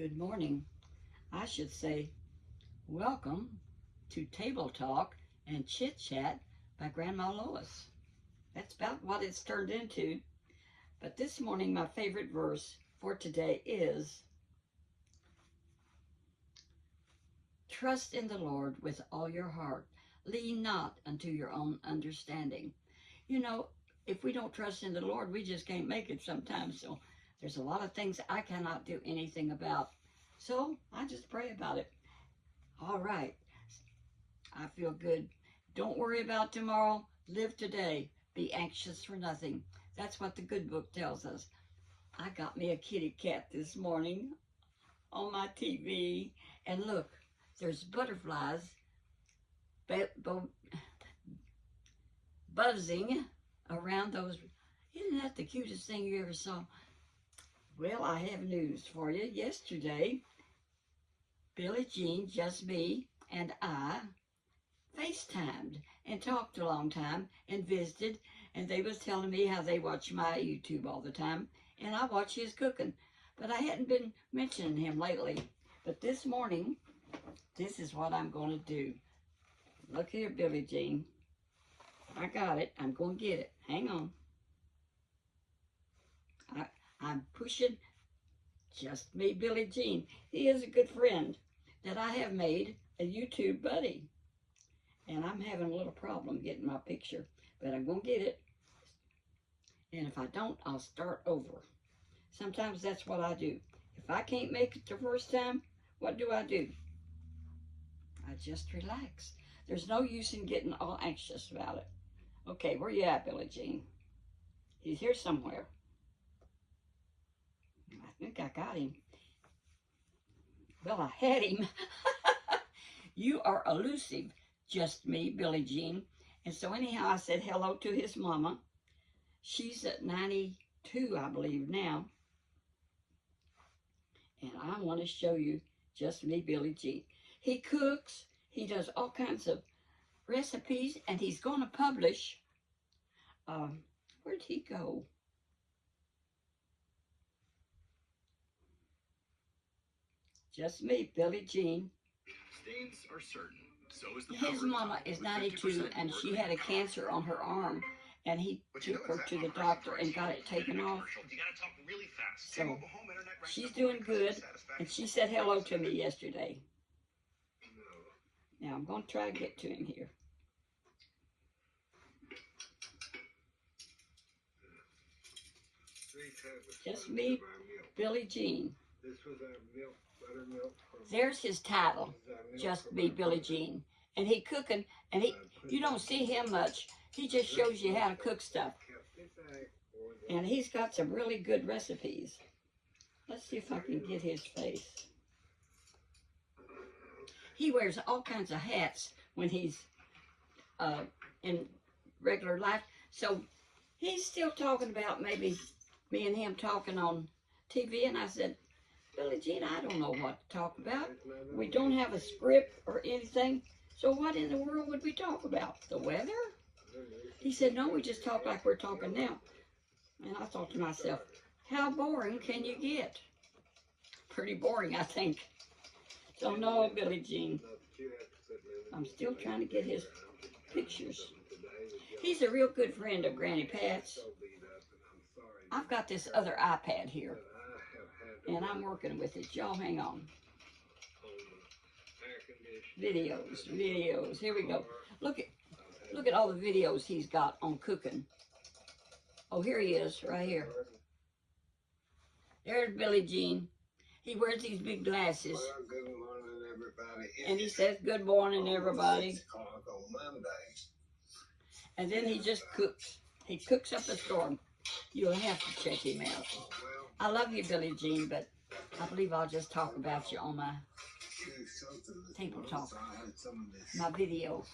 Good morning. I should say, welcome to Table Talk and Chit Chat by Grandma Lois. That's about what it's turned into. But this morning, my favorite verse for today is, trust in the Lord with all your heart. Lean not unto your own understanding. You know, if we don't trust in the Lord, we just can't make it sometimes. So there's a lot of things I cannot do anything about. So I just pray about it. All right. I feel good. Don't worry about tomorrow. Live today. Be anxious for nothing. That's what the good book tells us. I got me a kitty cat this morning on my TV. And look, there's butterflies buzzing around those. Isn't that the cutest thing you ever saw? Well, I have news for you. Yesterday, Billie Jean, just me, and I FaceTimed and talked a long time and visited, and they was telling me how they watch my YouTube all the time, and I watch his cooking. But I hadn't been mentioning him lately. But this morning, this is what I'm going to do. Look here, Billie Jean. I got it. I'm going to get it. Hang on. I'm pushing just me, Billie Jean. He is a good friend that I have made a YouTube buddy. And I'm having a little problem getting my picture, but I'm going to get it. And if I don't, I'll start over. Sometimes that's what I do. If I can't make it the first time, what do? I just relax. There's no use in getting all anxious about it. Okay, where you at, Billie Jean? He's here somewhere. I think I got him. Well, I had him. You are elusive, just me, Billie Jean. And so anyhow, I said hello to his mama. She's at 92, I believe, now. And I want to show you just me, Billie Jean. He cooks. He does all kinds of recipes, and he's going to publish. Where'd he go? Just me, Billie Jean. Stains are certain. So is the His mama is 92, and she had a cancer on her arm, and he took her to the doctor and got it taken off. So she's doing good, and she said hello to me yesterday. Now I'm going to try to get to him here. Just me, Billie Jean. There's his title, just me, Billie Jean. And he cooking, and you don't see him much. He just shows you how to cook stuff. And he's got some really good recipes. Let's see if I can get his face. He wears all kinds of hats when he's in regular life. So he's still talking about maybe me and him talking on TV, and I said, Billie Jean, I don't know what to talk about. We don't have a script or anything. So what in the world would we talk about? The weather? He said, no, we just talk like we're talking now. And I thought to myself, how boring can you get? Pretty boring, I think. So no, Billie Jean. I'm still trying to get his pictures. He's a real good friend of Granny Pat's. I've got this other iPad here, and I'm working with it. Y'all hang on. Videos. Here we go. Look at all the videos he's got on cooking. Oh, here he is, right here. There's Billie Jean. He wears these big glasses. Well, good morning, everybody. And he says, good morning, everybody. And then he just cooks. He cooks up a storm. You'll have to check him out. I love you, Billie Jean, but I believe I'll just talk about you on my Table Talk, my videos.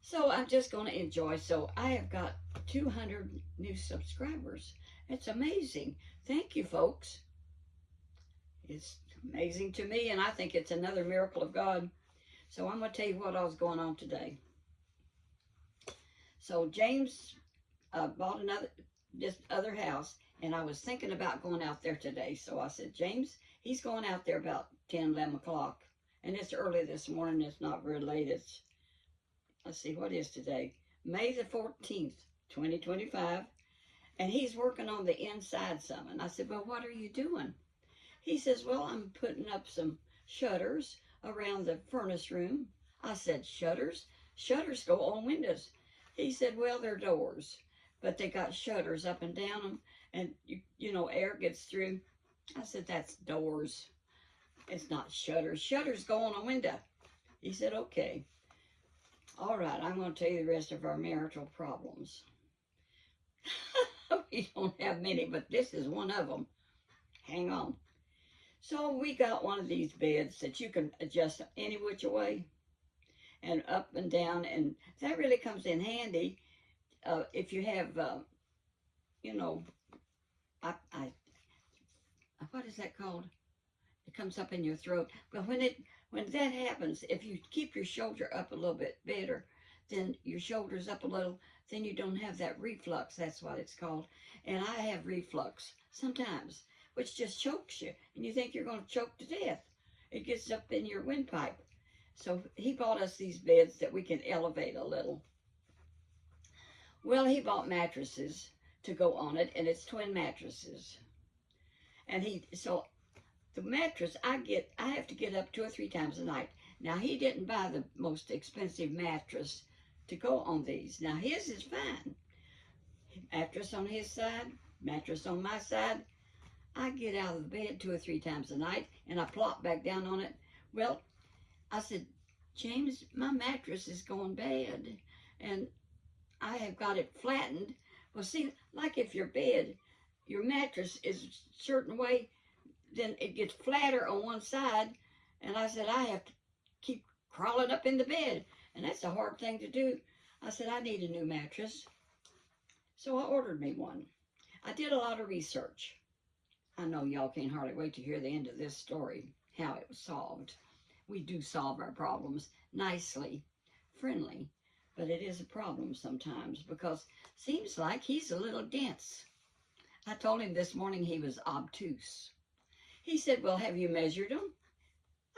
So I'm just going to enjoy. So I have got 200 new subscribers. It's amazing. Thank you, folks. It's amazing to me, and I think it's another miracle of God. So I'm going to tell you what else is going on today. So James bought this other house, And I was thinking about going out there today. So I said, James, he's going out there about 10, 11 o'clock. And it's early this morning. It's not very late. It's, let's see, what is today? May the 14th, 2025. And he's working on the inside some. And I said, well, what are you doing? He says, well, I'm putting up some shutters around the furnace room. I said, shutters? Shutters go on windows. He said, well, they're doors, but they got shutters up and down them, and you know, air gets through. I said, that's doors. It's not shutters. Shutters go on a window. He said, okay. All right, I'm going to tell you the rest of our marital problems. We don't have many, but this is one of them. Hang on. So we got one of these beds that you can adjust any which way and up and down, and that really comes in handy if you have, you know, what is that called? It comes up in your throat. But when that happens, if you keep your shoulder up a little bit better, then your shoulders up a little, then you don't have that reflux. That's what it's called. And I have reflux sometimes, which just chokes you, and you think you're going to choke to death. It gets up in your windpipe. So he bought us these beds that we can elevate a little. Well, he bought mattresses to go on it, and it's twin mattresses. And so the mattress I have to get up 2 or 3 times a night. Now, he didn't buy the most expensive mattress to go on these. Now, his is fine. Mattress on his side, mattress on my side. I get out of the bed 2 or 3 times a night, and I plop back down on it. Well, I said, James, my mattress is going bad, and I have got it flattened. Well, see, like if your mattress is a certain way, then it gets flatter on one side, and I said, I have to keep crawling up in the bed, and that's a hard thing to do. I said, I need a new mattress. So I ordered me one. I did a lot of research. I know y'all can't hardly wait to hear the end of this story, how it was solved. We do solve our problems nicely, friendly, but it is a problem sometimes because it seems like he's a little dense. I told him this morning he was obtuse. He said, well, have you measured them?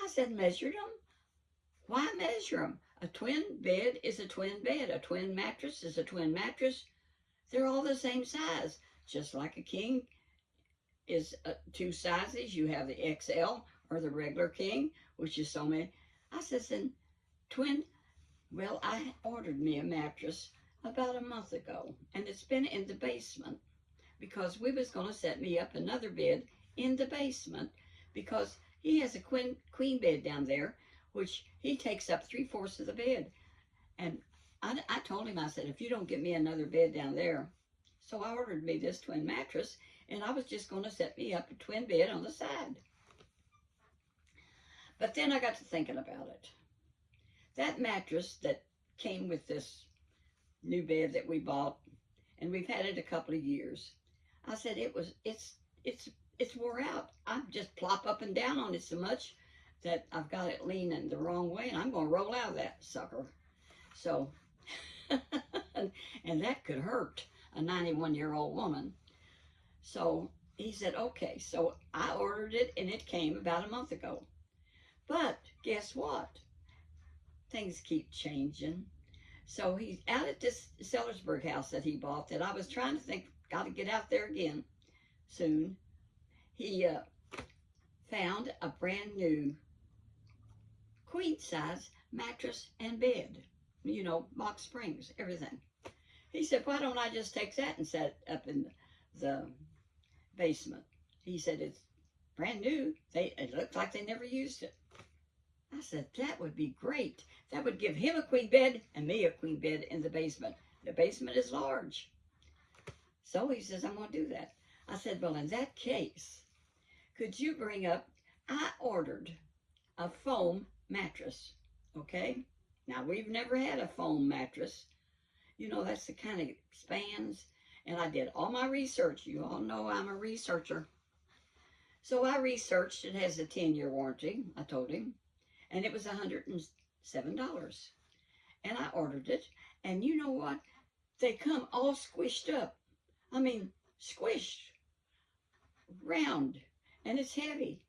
I said, measured them? Why measure them? A twin bed is a twin bed. A twin mattress is a twin mattress. They're all the same size, just like a king is 2 sizes. You have the XL or the regular king, which is so many. I said, then twin, well, I ordered me a mattress about a month ago, and it's been in the basement because we was going to set me up another bed in the basement because he has a queen bed down there, which he takes up 3/4 of the bed. And I told him, I said, if you don't get me another bed down there. So I ordered me this twin mattress, and I was just going to set me up a twin bed on the side. But then I got to thinking about it. That mattress that came with this new bed that we bought, and we've had it a couple of years. I said, it's wore out. I just plop up and down on it so much that I've got it leaning the wrong way, and I'm going to roll out of that sucker. So, and that could hurt a 91-year-old woman. So he said, okay. So I ordered it, and it came about a month ago. But guess what? Things keep changing. So he's out at this Sellersburg house that he bought that I was trying to think, got to get out there again soon. He found a brand new queen size mattress and bed, you know, box springs, everything. He said, why don't I just take that and set it up in the basement? He said, it's brand new. It looks like they never used it. I said, that would be great. That would give him a queen bed and me a queen bed in the basement. The basement is large. So he says, I'm going to do that. I said, well, in that case, could you bring up, I ordered a foam mattress, okay? Now, we've never had a foam mattress. You know, that's the kind of expands. And I did all my research. You all know I'm a researcher. So I researched. It has a 10-year warranty, I told him. And it was $107. And I ordered it. And you know what? They come all squished up. I mean, squished. round and it's heavy.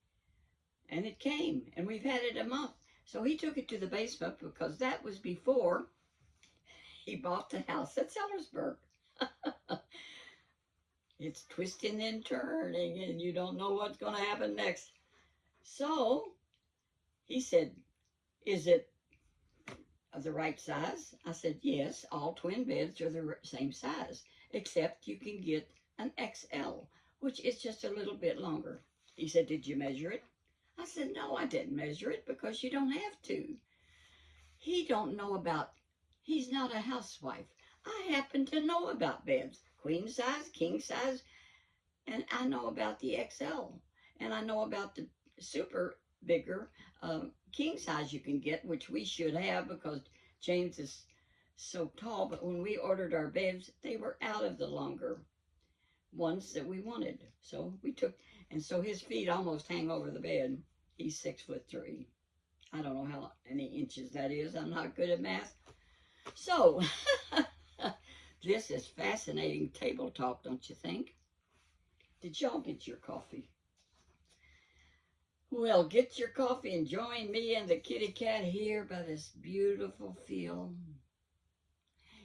And it came, and we've had it a month. So he took it to the basement because that was before he bought the house at Sellersburg. It's twisting and turning, and you don't know what's going to happen next. So he said, is it the right size? I said, yes, all twin beds are the same size, except you can get an XL, which is just a little bit longer. He said, did you measure it? I said, no, I didn't measure it because you don't have to. He don't know about, he's not a housewife. I happen to know about beds, queen size, king size, and I know about the XL, and I know about the super bigger king size you can get, which we should have because James is so tall. But when we ordered our beds, they were out of the longer ones that we wanted. So we took, and so his feet almost hang over the bed. He's 6'3". I don't know how many inches that is. I'm not good at math. So this is fascinating table talk, don't you think? Did y'all get your coffee? Well, get your coffee and join me and the kitty cat here by this beautiful field.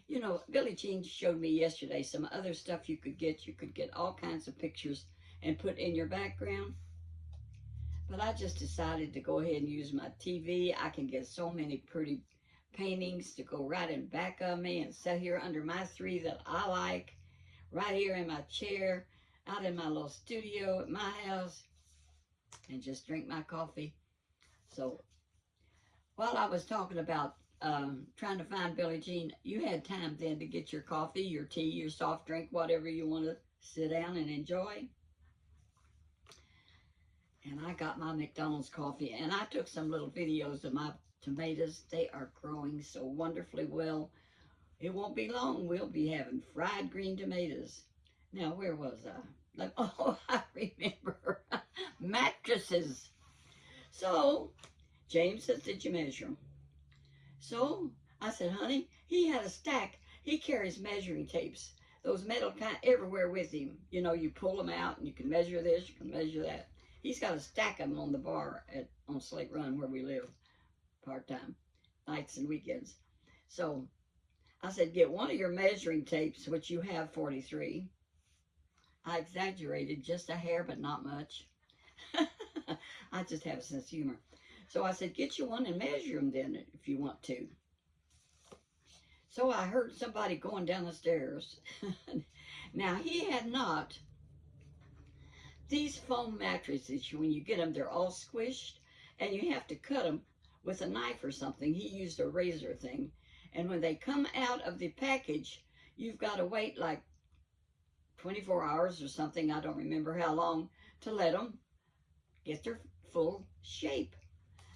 You know, Billie Jean showed me yesterday some other stuff you could get. You could get all kinds of pictures and put in your background. But I just decided to go ahead and use my TV. I can get so many pretty paintings to go right in back of me and sit here under my three that I like, right here in my chair, out in my little studio at my house, and just drink my coffee. So while I was talking about trying to find Billie Jean, you had time then to get your coffee, your tea, your soft drink, whatever you want to sit down and enjoy. And I got my McDonald's coffee, and I took some little videos of my tomatoes. They are growing so wonderfully well. It won't be long. We'll be having fried green tomatoes. Now, where was I? Like, oh, I remember. Mattresses. So, James says, did you measure them? So, I said, honey, he had a stack. He carries measuring tapes. Those metal kind everywhere with him. You know, you pull them out, and you can measure this, you can measure that. He's got a stack of them on the bar on Slate Run where we live, part-time, nights and weekends. So I said, get one of your measuring tapes, which you have 43. I exaggerated just a hair, but not much. I just have a sense of humor. So I said, get you one and measure them then if you want to. So I heard somebody going down the stairs. Now, he had not. These foam mattresses, when you get them, they're all squished, and you have to cut them with a knife or something. He used a razor thing. And when they come out of the package, you've got to wait like 24 hours or something, I don't remember how long, to let them get their full shape.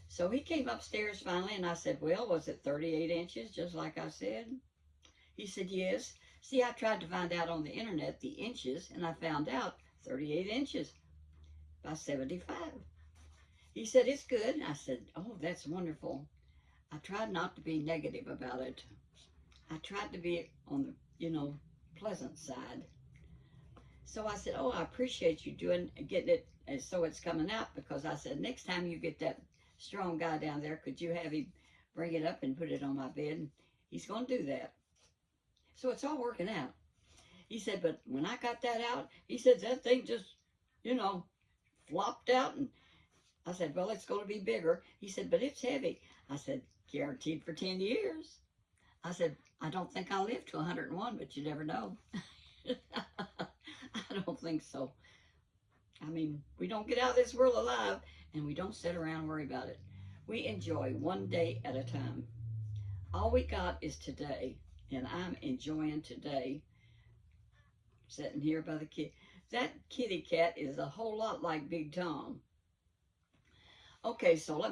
So he came upstairs finally, and I said, well, was it 38 inches, just like I said? He said, yes. See, I tried to find out on the internet the inches, and I found out 38 inches by 75. He said, it's good. I said, oh, that's wonderful. I tried not to be negative about it. I tried to be on the, pleasant side. So I said, oh, I appreciate you getting it and so it's coming out, because I said, next time you get that strong guy down there, could you have him bring it up and put it on my bed? He's going to do that. So it's all working out. He said, but when I got that out, he said, that thing just, flopped out. And I said, well, it's going to be bigger. He said, but it's heavy. I said, guaranteed for 10 years. I said, I don't think I'll live to 101, but you never know. I don't think so. I mean, we don't get out of this world alive, and we don't sit around and worry about it. We enjoy one day at a time. All we got is today, and I'm enjoying today. Sitting here by the kid. That kitty cat is a whole lot like Big Tom. Okay, so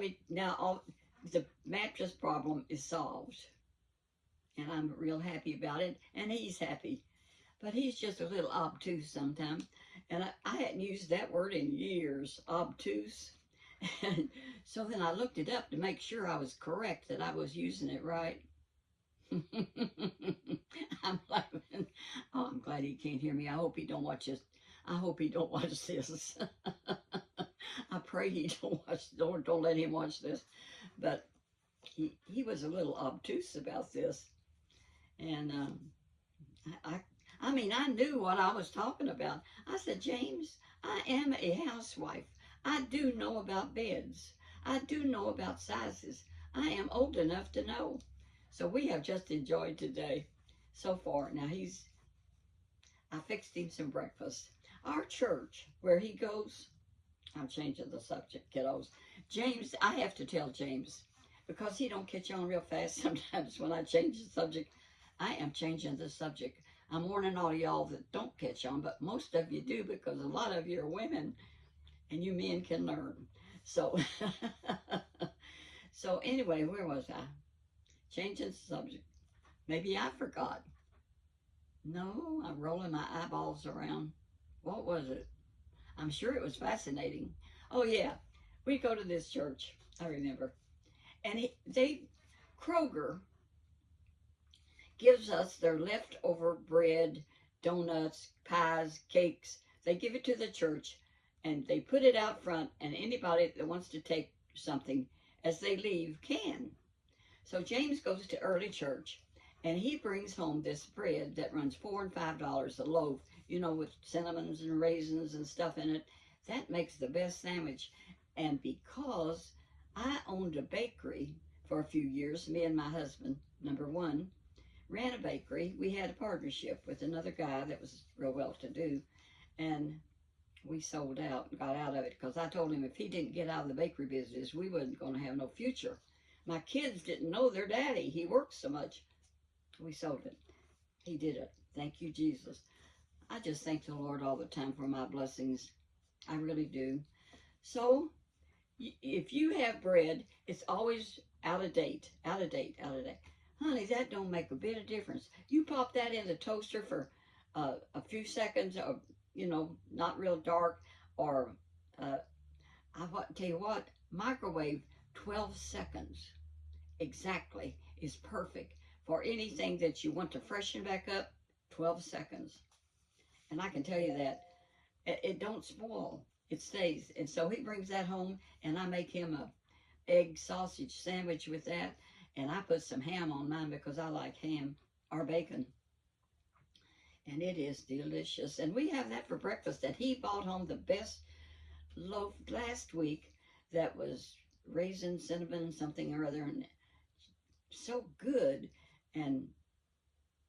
the mattress problem is solved. And I'm real happy about it, and he's happy. But he's just a little obtuse sometimes. And I hadn't used that word in years, obtuse. And so then I looked it up to make sure I was correct, that I was using it right. I'm laughing. Oh, I'm glad he can't hear me. I hope he don't watch this. I hope he don't watch this. I pray he don't watch. Don't let him watch this. But he was a little obtuse about this, and I mean, I knew what I was talking about. I said, James, I am a housewife. I do know about beds. I do know about sizes. I am old enough to know. So we have just enjoyed today so far. Now I fixed him some breakfast. Our church, where he goes, I'm changing the subject, kiddos. James, I have to tell James, because he don't catch on real fast sometimes when I change the subject. I am changing the subject. I'm warning all y'all that don't catch on, but most of you do, because a lot of you are women and you men can learn. So, so anyway, where was I? Changing the subject. Maybe I forgot. No, I'm rolling my eyeballs around. What was it? I'm sure it was fascinating. Oh yeah, we go to this church, I remember. And Kroger gives us their leftover bread, donuts, pies, cakes. They give it to the church and they put it out front, and anybody that wants to take something as they leave can. So James goes to early church and he brings home this bread that runs $4 and $5 a loaf, you know, with cinnamons and raisins and stuff in it. That makes the best sandwich. And because I owned a bakery for a few years, me and my husband, number one, ran a bakery. We had a partnership with another guy that was real well-to-do, and we sold out and got out of it because I told him if he didn't get out of the bakery business, we wasn't going to have no future. My kids didn't know their daddy. He worked so much. We sold it. He did it. Thank you, Jesus. I just thank the Lord all the time for my blessings. I really do. So if you have bread, it's always out of date, out of date, out of date. Honey, that don't make a bit of difference. You pop that in the toaster for a few seconds, or, you know, not real dark, or tell you what, microwave 12 seconds exactly is perfect for anything that you want to freshen back up. 12 seconds. And I can tell you that it don't spoil. It stays. And so he brings that home, and I make him a egg sausage sandwich with that. And I put some ham on mine because I like ham or bacon. And it is delicious. And we have that for breakfast. And he bought home the best loaf last week that was raisin, cinnamon, something or other. And so good. And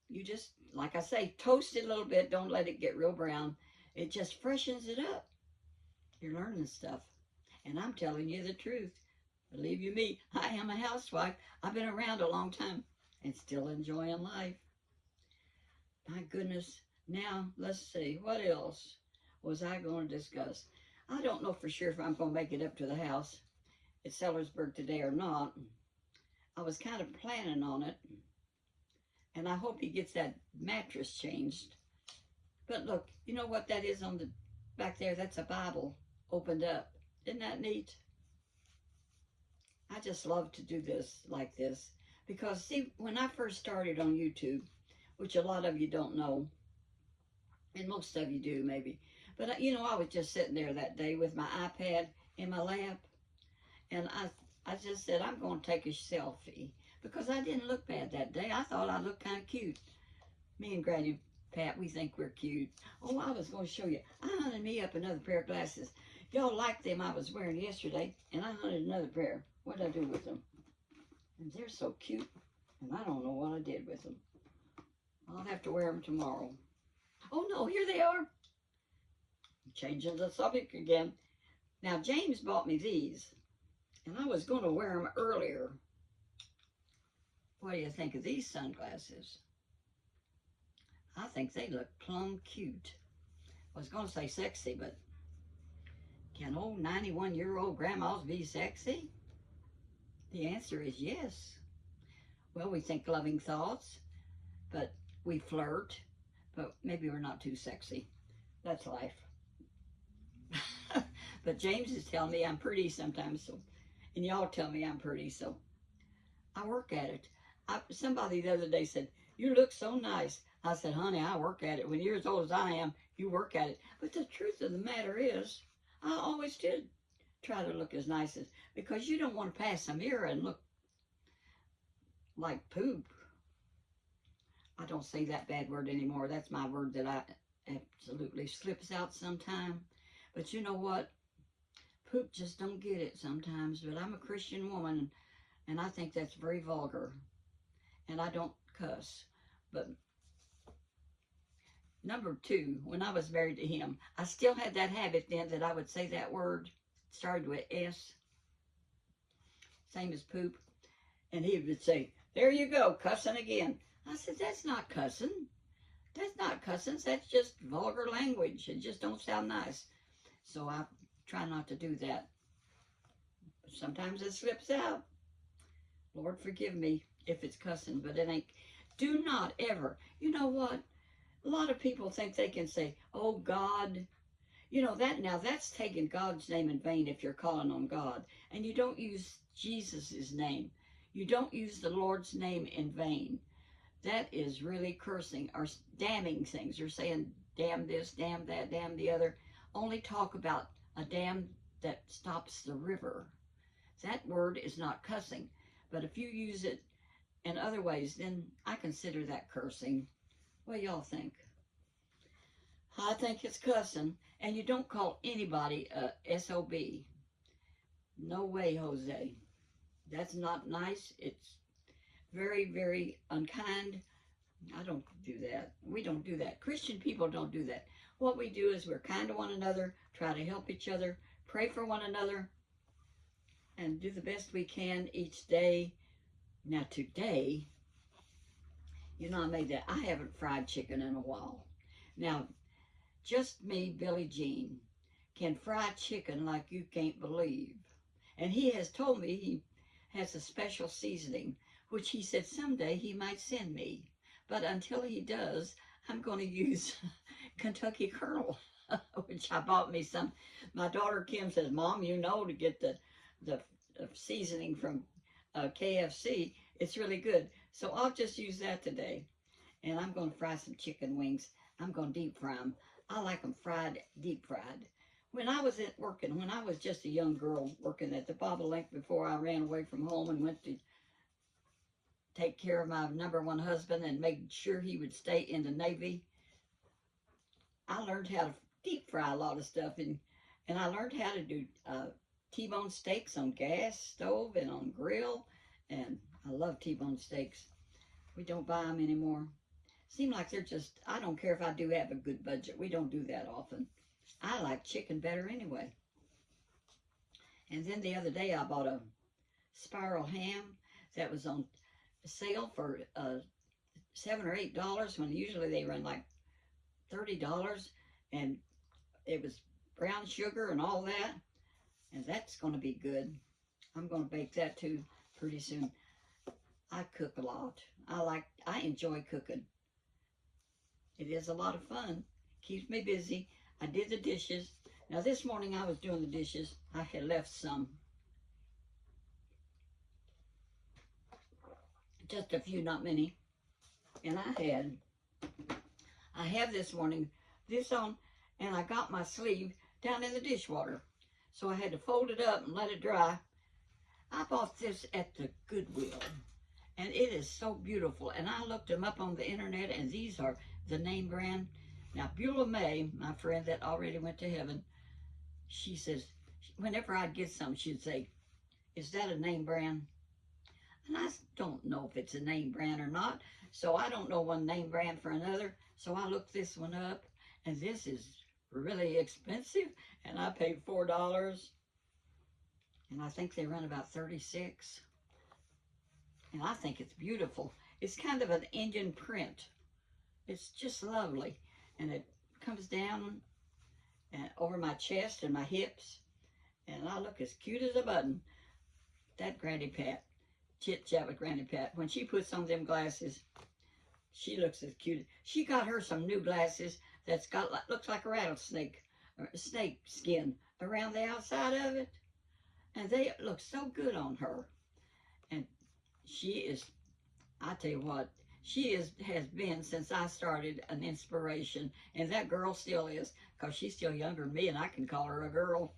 you just, like I say, toast it a little bit. Don't let it get real brown. It just freshens it up. You're learning stuff. And I'm telling you the truth. Believe you me, I am a housewife. I've been around a long time and still enjoying life. My goodness. Now, let's see. What else was I going to discuss? I don't know for sure if I'm going to make it up to the house at Sellersburg today or not. I was kind of planning on it. And I hope he gets that mattress changed. But look, you know what that is on the back there? That's a Bible opened up. Isn't that neat? I just love to do this like this. Because, see, when I first started on YouTube, which a lot of you don't know, and most of you do maybe, but, you know, I was just sitting there that day with my iPad in my lap, and I just said, I'm going to take a selfie, because I didn't look bad that day. I thought I looked kind of cute. Me and Granny Pat, we think we're cute. Oh, I was going to show you. I hunted me up another pair of glasses. Y'all like them I was wearing yesterday, and I hunted another pair. What did I do with them? And they're so cute, and I don't know what I did with them. I'll have to wear them tomorrow. Oh, no, here they are. Changing the subject again. Now, James bought me these, and I was going to wear them earlier. What do you think of these sunglasses? I think they look plumb cute. I was going to say sexy, but can old 91-year-old grandmas be sexy? The answer is yes. Well, we think loving thoughts, but we flirt, but maybe we're not too sexy. That's life. But James is telling me I'm pretty sometimes, so, and y'all tell me I'm pretty, so I work at it. Somebody the other day said, you look so nice. I said, honey, I work at it. When you're as old as I am, you work at it. But the truth of the matter is, I always did try to look as nice as, because you don't want to pass a mirror and look like poop. I don't say that bad word anymore. That's my word that I absolutely slips out sometime. But you know what? Poop just don't get it sometimes. But I'm a Christian woman, and I think that's very vulgar. And I don't cuss. But number two, when I was married to him, I still had that habit then that I would say that word, started with S, same as poop. And he would say, there you go, cussing again. I said, that's not cussing. That's not cussing. That's just vulgar language. It just don't sound nice. So I try not to do that. Sometimes it slips out. Lord, forgive me if it's cussing, but it ain't. Do not ever. You know what? A lot of people think they can say, oh, God. You know, that now that's taking God's name in vain if you're calling on God. And you don't use Jesus' name. You don't use the Lord's name in vain. That is really cursing or damning things. You're saying, damn this, damn that, damn the other. Only talk about a dam that stops the river. That word is not cussing. But if you use it in other ways, then I consider that cursing. What do y'all think? I think it's cussing. And you don't call anybody a SOB. No way, Jose. That's not nice. It's very, very unkind. I don't do that. We don't do that. Christian people don't do that. What we do is we're kind to one another, try to help each other, pray for one another, and do the best we can each day. Now today, you know, I made that. I haven't fried chicken in a while. Now, just me, Billie Jean, can fry chicken like you can't believe. And he has told me he has a special seasoning, which he said someday he might send me. But until he does, I'm going to use Kentucky Colonel, which I bought me some. My daughter Kim says, Mom, you know, to get the seasoning from KFC, it's really good. So I'll just use that today. And I'm going to fry some chicken wings. I'm going to deep fry them. I like them fried, deep fried. When I was when I was just a young girl working at the Bobolink before I ran away from home and went to take care of my #1 husband and made sure he would stay in the Navy, I learned how to deep fry a lot of stuff. And I learned how to do T-bone steaks on gas stove and on grill. And I love T-bone steaks. We don't buy them anymore. Seem like they're just, I don't care if I do have a good budget. We don't do that often. I like chicken better anyway. And then the other day I bought a spiral ham that was on sale for $7 or $8 when usually they run like $30. And it was brown sugar and all that. And that's going to be good. I'm going to bake that too pretty soon. I cook a lot. I enjoy cooking. It is a lot of fun. Keeps me busy. I did the dishes. Now this morning I was doing the dishes. I had left some. Just a few, not many. And I have this morning this on, and I got my sleeve down in the dishwater. So I had to fold it up and let it dry. I bought this at the Goodwill. And it is so beautiful. And I looked them up on the internet, and these are the name brand. Now, Beulah May, my friend that already went to heaven, she says, whenever I'd get some, she'd say, is that a name brand? And I don't know if it's a name brand or not. So I don't know one name brand for another. So I looked this one up, and this is really expensive. And I paid $4. And I think they run about 36. And I think it's beautiful. It's kind of an Indian print. It's just lovely. And it comes down and over my chest and my hips. And I look as cute as a button. That Granny Pat, chit chat with Granny Pat. When she puts on them glasses, she looks as cute. She got her some new glasses that's got, looks like a rattlesnake, or a snake skin around the outside of it. And they look so good on her. And she is, I tell you what, has been, since I started, an inspiration. And that girl still is, because she's still younger than me, and I can call her a girl.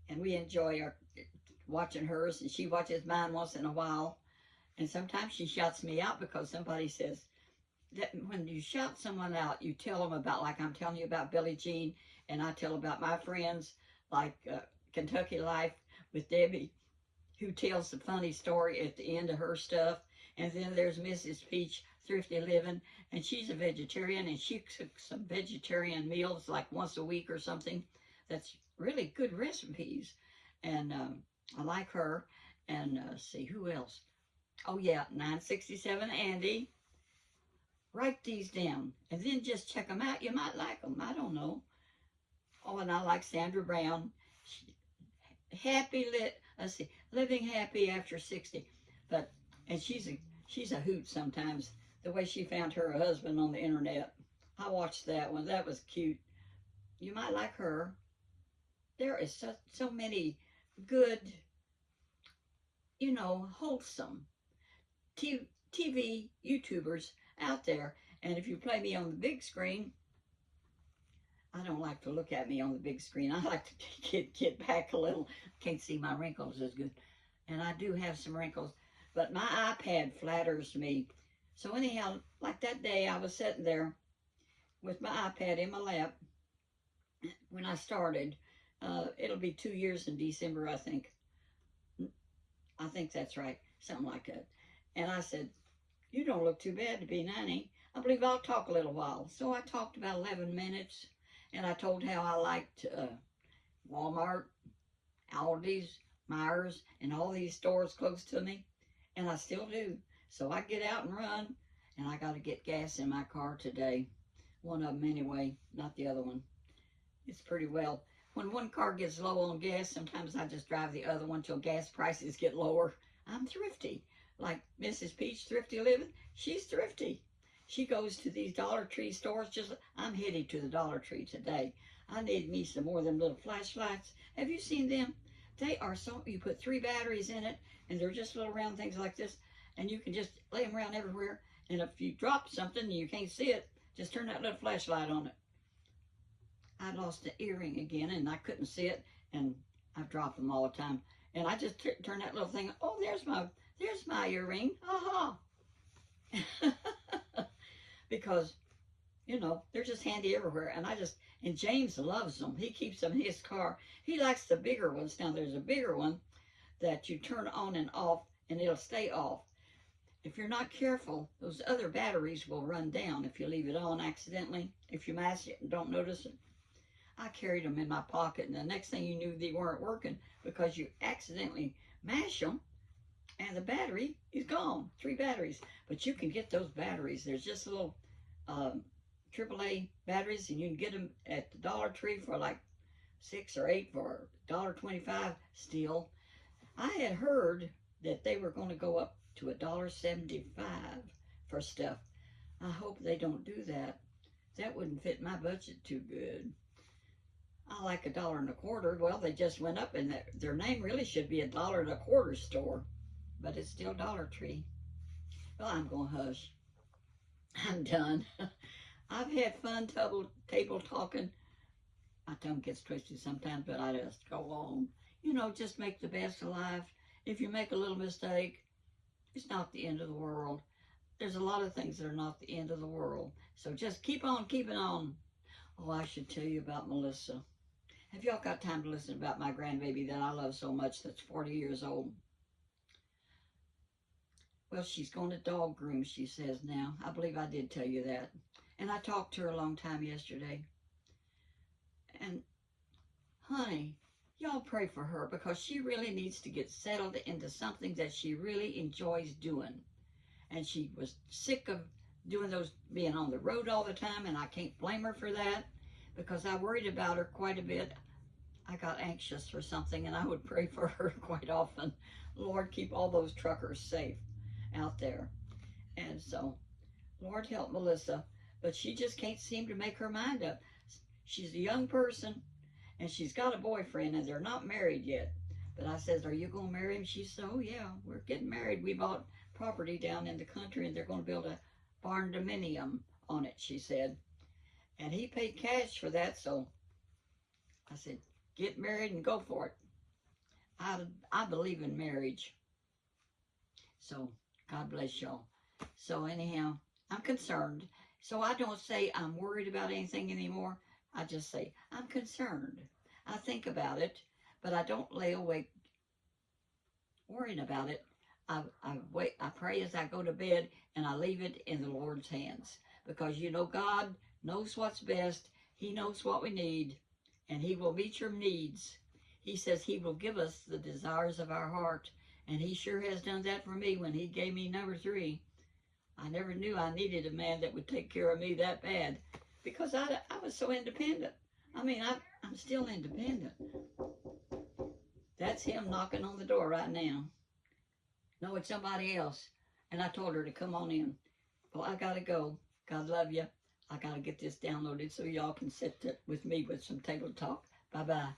And we enjoy watching hers, and she watches mine once in a while. And sometimes she shouts me out because somebody says that when you shout someone out, you tell them about, like I'm telling you about Billie Jean, and I tell about my friends, like Kentucky Life with Debbie, who tells the funny story at the end of her stuff. And then there's Mrs. Peach, Thrifty Living, and she's a vegetarian, and she cooks some vegetarian meals like once a week or something. That's really good recipes. And I like her. And see, who else? Oh, yeah, 967 Andy. Write these down, and then just check them out. You might like them. I don't know. Oh, and I like Sandra Brown. Let's see, living happy after 60. And she's a hoot sometimes. The way she found her husband on the internet. I watched that one. That was cute. You might like her. There is so many good, wholesome TV YouTubers out there. And if you play me on the big screen, I don't like to look at me on the big screen. I like to get back a little. Can't see my wrinkles as good. And I do have some wrinkles. But my iPad flatters me. So anyhow, like that day, I was sitting there with my iPad in my lap when I started. It'll be 2 years in December, I think. I think that's right. Something like that. And I said, you don't look too bad to be 90. I believe I'll talk a little while. So I talked about 11 minutes. And I told how I liked Walmart, Aldi's, Myers, and all these stores close to me. And I still do. So I get out and run. And I got to get gas in my car today. One of them anyway, not the other one. It's pretty well. When one car gets low on gas, sometimes I just drive the other one till gas prices get lower. I'm thrifty. Like Mrs. Peach, Thrifty Living, she's thrifty. She goes to these Dollar Tree stores. I'm headed to the Dollar Tree today. I need me some more of them little flashlights. Have you seen them? They are you put 3 batteries in it, and they're just little round things like this, and you can just lay them around everywhere. And if you drop something and you can't see it, just turn that little flashlight on it. I lost an earring again, and I couldn't see it, and I drop them all the time. And I just turn that little thing. Oh, there's my earring. Aha! Because, they're just handy everywhere. And James loves them. He keeps them in his car. He likes the bigger ones. Now, there's a bigger one that you turn on and off, and it'll stay off. If you're not careful, those other batteries will run down if you leave it on accidentally. If you mash it and don't notice it. I carried them in my pocket, and the next thing you knew, they weren't working because you accidentally mash them, and the battery is gone. 3 batteries. But you can get those batteries. There's just little AAA batteries, and you can get them at the Dollar Tree for like 6 or 8 for $1.25 still. I had heard that they were going to go up to $1.75 for stuff. I hope they don't do that. That wouldn't fit my budget too good. I like $1.25. Well, they just went up, and their name really should be $1.25 store, but it's still Dollar Tree. Well, I'm going to hush. I'm done. I've had fun table talking. My tongue gets twisted sometimes, but I just go on. Just make the best of life. If you make a little mistake, it's not the end of the world. There's a lot of things that are not the end of the world. So just keep on keeping on. Oh, I should tell you about Melissa. Have y'all got time to listen about my grandbaby that I love so much that's 40 years old? Well, she's going to dog groom, she says now. I believe I did tell you that. And I talked to her a long time yesterday. And, honey, y'all pray for her because she really needs to get settled into something that she really enjoys doing. And she was sick of being on the road all the time, and I can't blame her for that because I worried about her quite a bit. I got anxious for something, and I would pray for her quite often. Lord, keep all those truckers safe out there. And so, Lord help Melissa, but she just can't seem to make her mind up. She's a young person, and she's got a boyfriend, and they're not married yet. But I says, are you going to marry him? She said, oh, yeah, we're getting married. We bought property down in the country, and they're going to build a barn dominium on it, she said. And he paid cash for that, so I said, get married and go for it. I believe in marriage. So, God bless y'all. So, anyhow, I'm concerned. So, I don't say I'm worried about anything anymore. I just say, I'm concerned. I think about it, but I don't lay awake worrying about it. I pray as I go to bed, and I leave it in the Lord's hands. Because you know God knows what's best. He knows what we need, and He will meet your needs. He says He will give us the desires of our heart, and He sure has done that for me when He gave me number 3. I never knew I needed a man that would take care of me that bad, because I was so independent. I mean, I'm still independent. That's him knocking on the door right now. No, it's somebody else. And I told her to come on in. Well, I got to go. God love you. I got to get this downloaded so y'all can sit with me with some table talk. Bye-bye.